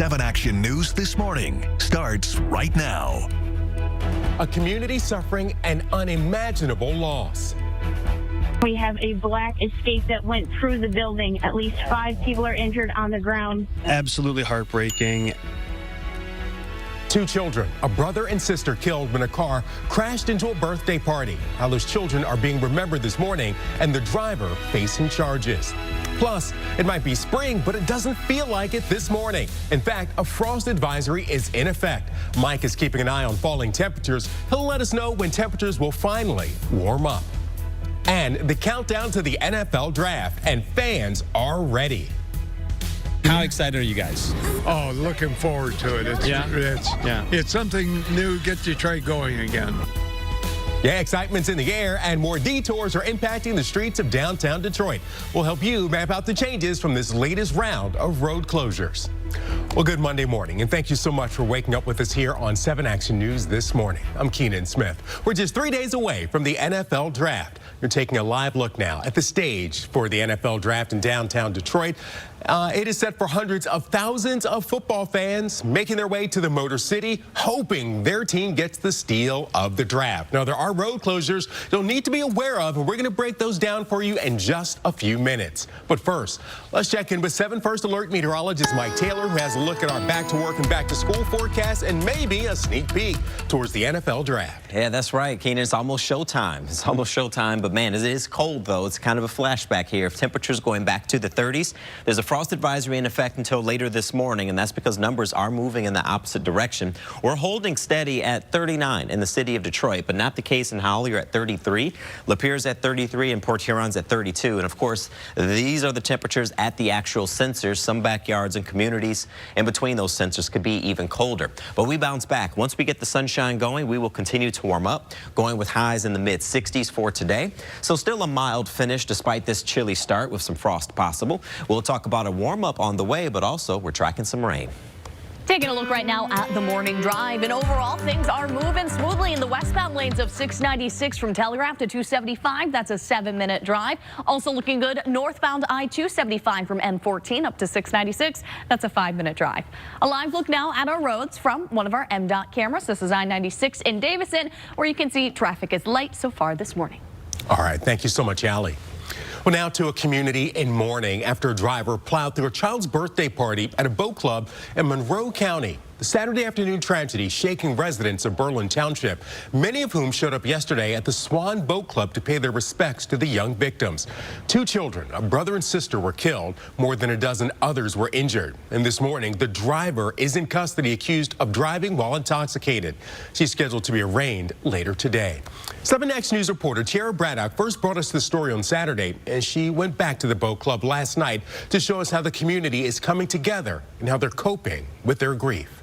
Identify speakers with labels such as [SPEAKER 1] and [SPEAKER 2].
[SPEAKER 1] 7 Action News This Morning starts right now.
[SPEAKER 2] A community suffering an unimaginable loss.
[SPEAKER 3] We have a black escape that went through the building. At least 5 people are injured on the ground.
[SPEAKER 4] Absolutely heartbreaking.
[SPEAKER 2] 2 children, a brother and sister, killed when a car crashed into a birthday party. How those children are being remembered this morning, and the driver facing charges. Plus, it might be spring, but it doesn't feel like it this morning. In fact, a frost advisory is in effect. Mike is keeping an eye on falling temperatures. He'll let us know when temperatures will finally warm up. And the countdown to the NFL draft, and fans are ready.
[SPEAKER 4] How excited are you guys?
[SPEAKER 5] Oh, looking forward to it. It's something new. Get Detroit going again.
[SPEAKER 2] Yeah, excitement's in the air, and more detours are impacting the streets of downtown Detroit. We'll help you map out the changes from this latest round of road closures. Well, good Monday morning, and thank you so much for waking up with us here on 7 Action News This Morning. I'm Keenan Smith. We're just 3 days away from the NFL Draft. You're taking a live look now at the stage for the NFL Draft in downtown Detroit. It is set for hundreds of thousands of football fans making their way to the Motor City, hoping their team gets the steal of the draft. Now, there are road closures you'll need to be aware of, and we're going to break those down for you in just a few minutes. But first, let's check in with 7 First Alert meteorologist Mike Taylor, who has a look at our back to work and back to school forecast and maybe a sneak peek towards the NFL Draft.
[SPEAKER 6] Yeah, that's right, Keenan. It's almost showtime. It's almost showtime, but man, it is cold, though. It's kind of a flashback here. If temperatures going back to the 30s, there's a frost advisory in effect until later this morning, and that's because numbers are moving in the opposite direction. We're holding steady at 39 in the city of Detroit, but not the case in Howell. You're at 33. Lapierre's at 33, and Port Huron's at 32. And of course, these are the temperatures at the actual sensors. Some backyards and communities in between those sensors could be even colder. But we bounce back. Once we get the sunshine going, we will continue to warm up, going with highs in the mid-60s for today. So still a mild finish despite this chilly start with some frost possible. We'll talk about a warm-up on the way, but also we're tracking some rain.
[SPEAKER 7] Taking a look right now at the morning drive, and overall things are moving smoothly in the westbound lanes of 696 from Telegraph to 275. That's a 7-minute drive. Also looking good northbound I-275 from M14 up to 696. That's a 5-minute drive. A live look now at our roads from one of our MDOT cameras. This is I-96 in Davison, where you can see traffic is light so far this morning.
[SPEAKER 2] All right, thank you so much, Ali. Well, now to a community in mourning after a driver plowed through a child's birthday party at a boat club in Monroe County. The Saturday afternoon tragedy shaking residents of Berlin Township, many of whom showed up yesterday at the Swan Boat Club to pay their respects to the young victims. 2 children, a brother and sister, were killed. More than a dozen others were injured. And this morning, the driver is in custody accused of driving while intoxicated. She's scheduled to be arraigned later today. 7 Action News reporter Tiara Braddock first brought us the story on Saturday, and she went back to the boat club last night to show us how the community is coming together and how they're coping with their grief.